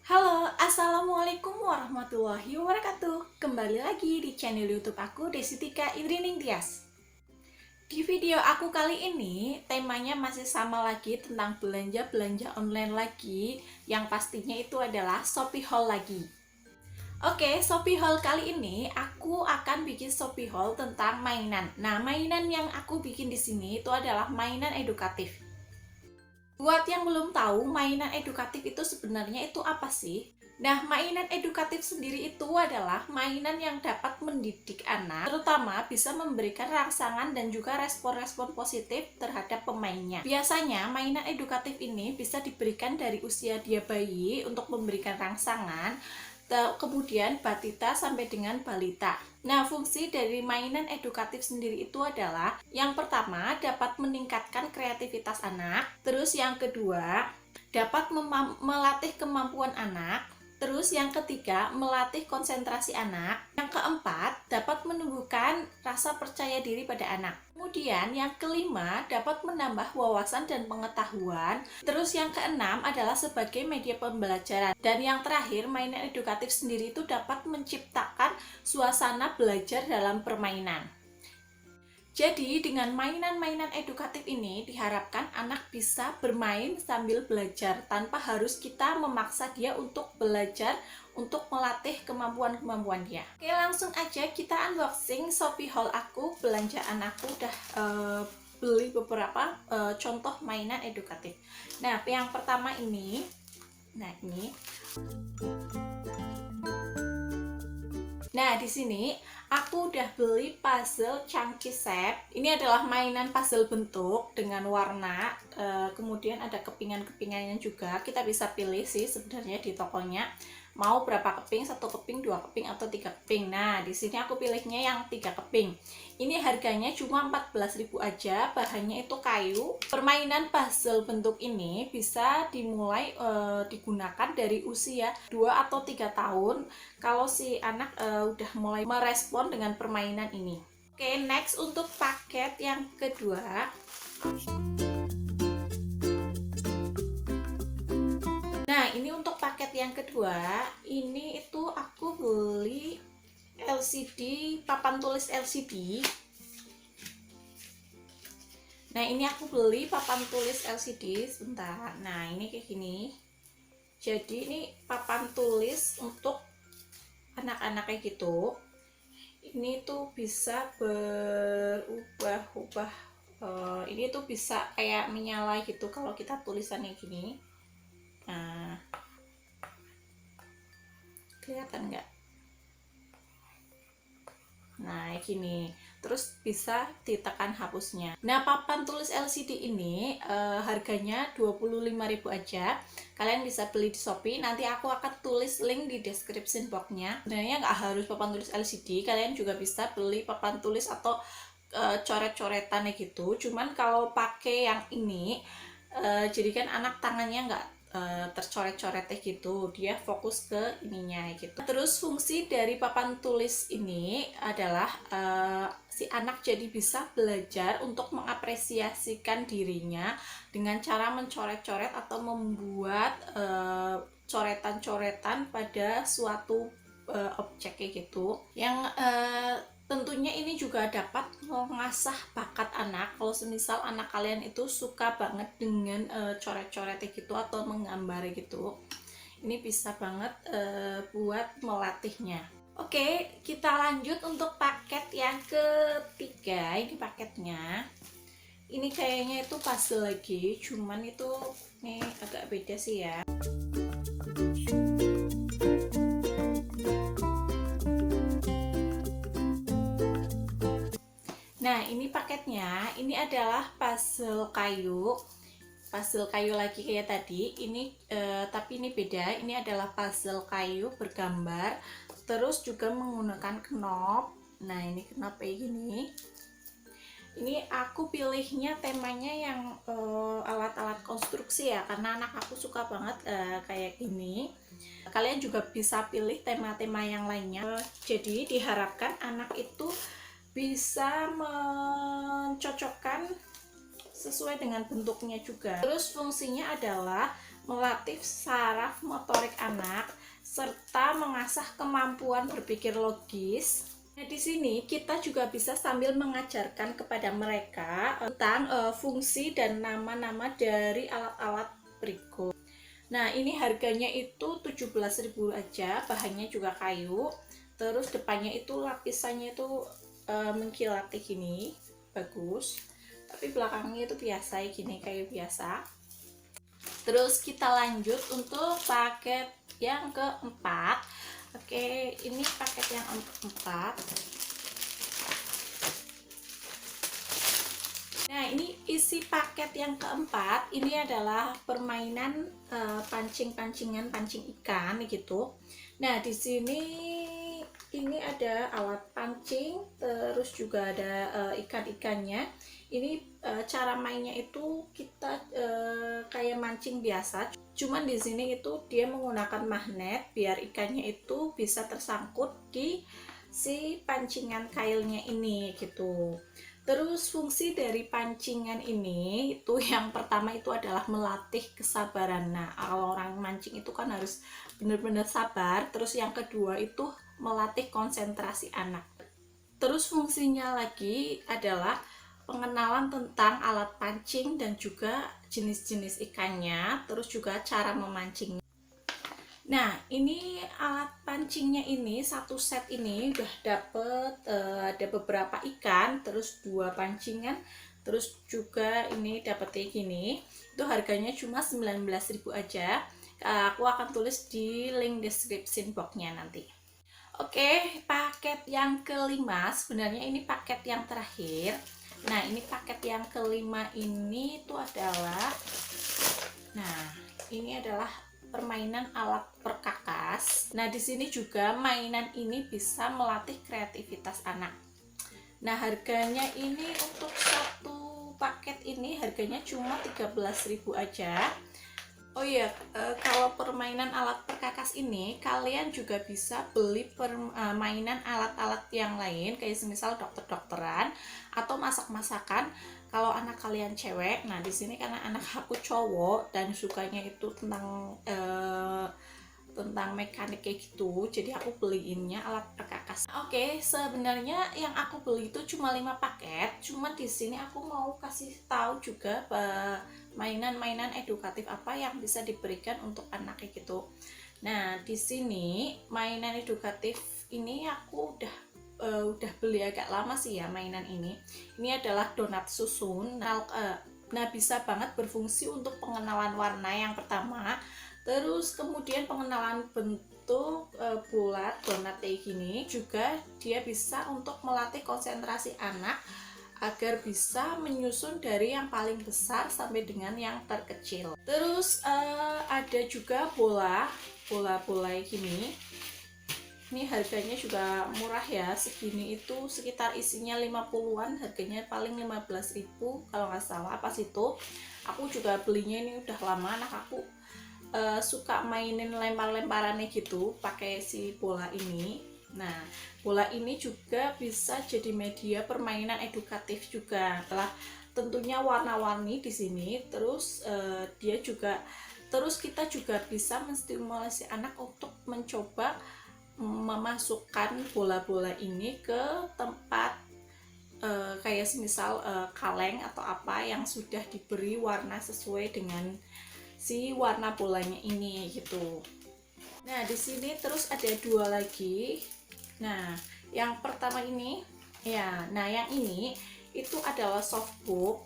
Halo, Assalamualaikum warahmatullahi wabarakatuh. Kembali lagi di channel YouTube aku, Desitika Indrining Tias. Di video aku kali ini, temanya masih sama lagi tentang belanja-belanja online lagi, yang pastinya itu adalah Shopee Haul lagi. Oke, Shopee Haul kali ini aku akan bikin Shopee Haul tentang mainan. Nah, mainan yang aku bikin di sini itu adalah mainan edukatif. Buat yang belum tahu, mainan edukatif itu sebenarnya itu apa sih? Nah, mainan edukatif sendiri itu adalah mainan yang dapat mendidik anak, terutama bisa memberikan rangsangan dan juga respon-respon positif terhadap pemainnya. Biasanya, mainan edukatif ini bisa diberikan dari usia dia bayi untuk memberikan rangsangan, kemudian batita sampai dengan balita. Nah, fungsi dari mainan edukatif sendiri itu adalah yang pertama dapat meningkatkan kreativitas anak, terus yang kedua dapat melatih kemampuan anak, terus yang ketiga melatih konsentrasi anak, yang keempat dapat menumbuhkan rasa percaya diri pada anak. Kemudian yang kelima dapat menambah wawasan dan pengetahuan. Terus yang keenam adalah sebagai media pembelajaran. Dan yang terakhir, mainan edukatif sendiri itu dapat menciptakan suasana belajar dalam permainan. Jadi dengan mainan-mainan edukatif ini diharapkan anak bisa bermain sambil belajar tanpa harus kita memaksa dia untuk belajar, untuk melatih kemampuan-kemampuan dia. Oke, langsung aja kita unboxing Shopee Haul aku. Belanjaan aku udah beli beberapa contoh mainan edukatif. Nah, yang pertama ini. Nah, di sini aku udah beli puzzle Chunky Set. Ini adalah mainan puzzle bentuk dengan warna, kemudian ada kepingan-kepingannya juga. Kita bisa pilih sih sebenarnya di tokonya mau berapa keping, 1 keping, 2 keping, atau 3 keping. Nah, di sini aku pilihnya yang 3 keping. Ini harganya cuma 14.000 aja, bahannya itu kayu. Permainan puzzle bentuk ini bisa dimulai digunakan dari usia 2 atau 3 tahun kalau si anak udah mulai merespon dengan permainan ini. Oke, next untuk paket yang kedua. Nah, ini untuk paket yang kedua, ini itu aku beli LCD, papan tulis LCD. Nah, ini aku beli papan tulis LCD, sebentar. Nah, ini kayak gini. Jadi ini papan tulis untuk anak-anak kayak gitu. Ini tuh bisa berubah-ubah. Ini tuh bisa kayak menyala gitu kalau kita tulisannya gini. Nah, kelihatan nggak? Nah, gini. Terus bisa ditekan hapusnya. Nah, papan tulis LCD ini harganya 25.000 aja. Kalian bisa beli di Shopee. Nanti aku akan tulis link di description box-nya. Sebenarnya nggak harus papan tulis LCD, kalian juga bisa beli papan tulis atau coret-coretannya gitu. Cuman kalau pakai yang ini, jadi kan anak tangannya nggak tercoret-coret gitu, dia fokus ke ininya gitu. Terus fungsi dari papan tulis ini adalah si anak jadi bisa belajar untuk mengapresiasikan dirinya dengan cara mencoret-coret atau membuat coretan-coretan pada suatu objek kayak gitu, yang tentunya ini juga dapat mengasah bakat anak. Kalau semisal anak kalian itu suka banget dengan coret-coret gitu atau menggambar gitu, ini bisa banget buat melatihnya. Oke, kita lanjut untuk paket yang ketiga. Ini paketnya, ini kayaknya itu puzzle lagi, cuman itu nih agak beda sih ya. Nah, ini paketnya, ini adalah puzzle kayu. Puzzle kayu lagi kayak tadi, ini tapi ini beda. Ini adalah puzzle kayu bergambar, terus juga menggunakan knop. Nah, ini knop kayak gini. Ini aku pilihnya temanya yang alat-alat konstruksi ya, karena anak aku suka banget kayak gini. Kalian juga bisa pilih tema-tema yang lainnya. Jadi diharapkan anak itu bisa mencocokkan sesuai dengan bentuknya juga. Terus fungsinya adalah melatih saraf motorik anak, serta mengasah kemampuan berpikir logis. Nah, di sini kita juga bisa sambil mengajarkan kepada mereka tentang fungsi dan nama-nama dari alat-alat berikut. Nah, ini harganya itu 17.000 aja, bahannya juga kayu. Terus depannya itu lapisannya itu mengkilat kayak gini, bagus. Tapi belakangnya itu biasa gini, kayu biasa. Terus kita lanjut untuk paket yang keempat. Oke, ini paket yang keempat. Nah, ini isi paket yang keempat. Ini adalah permainan pancing-pancingan, pancing ikan gitu. Nah, di sini ini ada alat pancing, terus juga ada ikan-ikannya. Ini cara mainnya itu kita kayak mancing biasa, cuman di sini itu dia menggunakan magnet biar ikannya itu bisa tersangkut di si pancingan kailnya ini gitu. Terus fungsi dari pancingan ini itu yang pertama itu adalah melatih kesabaran. Nah, kalau orang mancing itu kan harus benar-benar sabar. Terus yang kedua itu melatih konsentrasi anak. Terus fungsinya lagi adalah pengenalan tentang alat pancing dan juga jenis-jenis ikannya, terus juga cara memancing. Nah, ini alat pancingnya ini, satu set ini udah dapet ada beberapa ikan, terus 2 pancingan, terus juga ini dapet kayak gini. Itu harganya cuma 19.000 aja. Aku akan tulis di link description boxnya nanti. Oke, paket yang kelima, sebenarnya ini paket yang terakhir. Nah, ini paket yang kelima ini itu adalah, nah, ini adalah permainan alat perkakas. Nah, di sini juga mainan ini bisa melatih kreativitas anak. Nah, harganya ini untuk satu paket ini harganya cuma 13.000 aja. Oh iya, kalau permainan alat perkakas ini kalian juga bisa beli permainan alat-alat yang lain kayak semisal dokter-dokteran atau masak-masakan. Kalau anak kalian cewek, nah di sini karena anak aku cowok dan sukanya itu tentang mekanik kayak gitu, jadi aku beliinnya alat perkakas. Oke, sebenarnya yang aku beli itu cuma 5 paket, cuma di sini aku mau kasih tahu juga mainan-mainan edukatif apa yang bisa diberikan untuk anak kayak gitu. Nah, di sini mainan edukatif ini aku udah beli agak lama sih ya mainan ini. Ini adalah donat susun. Nah, bisa banget berfungsi untuk pengenalan warna yang pertama. Terus kemudian pengenalan bentuk bulat donat kayak gini. Juga dia bisa untuk melatih konsentrasi anak agar bisa menyusun dari yang paling besar sampai dengan yang terkecil. Terus ada juga bola gini. Ini harganya juga murah ya, segini itu sekitar isinya 50-an, harganya paling 15.000 kalau nggak salah pas itu. Aku juga belinya ini udah lama, anak aku suka mainin lempar-lemparannya gitu pakai si bola ini. Nah, bola ini juga bisa jadi media permainan edukatif juga. Telah tentunya warna-warni di sini. Terus kita juga bisa menstimulasi anak untuk mencoba memasukkan bola-bola ini ke tempat kayak semisal kaleng atau apa yang sudah diberi warna sesuai dengan si warna bolanya ini gitu. Nah, di sini terus ada 2 lagi. Nah, yang pertama ini ya, nah yang ini itu adalah softbook.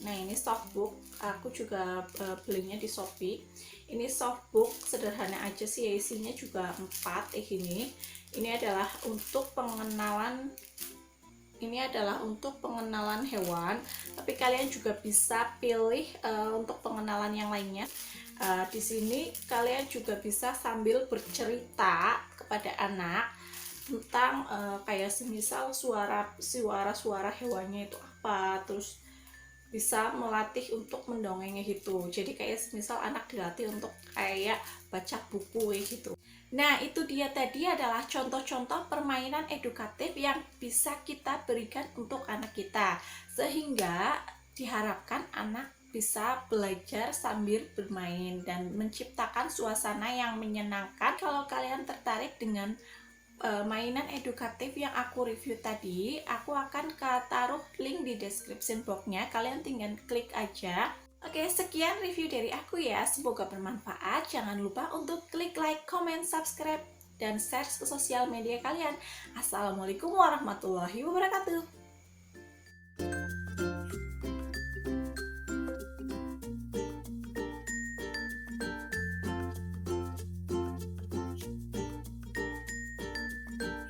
Nah, ini softbook aku juga belinya di Shopee. Ini softbook sederhana aja sih, isinya juga 4 gini. Ini adalah untuk pengenalan hewan, tapi kalian juga bisa pilih untuk pengenalan yang lainnya. Di sini kalian juga bisa sambil bercerita kepada anak tentang kayak semisal suara hewannya itu apa, terus bisa melatih untuk mendongengnya gitu. Jadi kayak semisal anak dilatih untuk kayak baca buku gitu. Nah, itu dia tadi adalah contoh-contoh permainan edukatif yang bisa kita berikan untuk anak kita, sehingga diharapkan anak bisa belajar sambil bermain dan menciptakan suasana yang menyenangkan. Kalau kalian tertarik dengan mainan edukatif yang aku review tadi, aku akan taruh link di description box-nya, kalian tinggal klik aja. Oke, sekian review dari aku ya, semoga bermanfaat. Jangan lupa untuk klik like, comment, subscribe, dan share ke sosial media kalian. Assalamualaikum warahmatullahi wabarakatuh.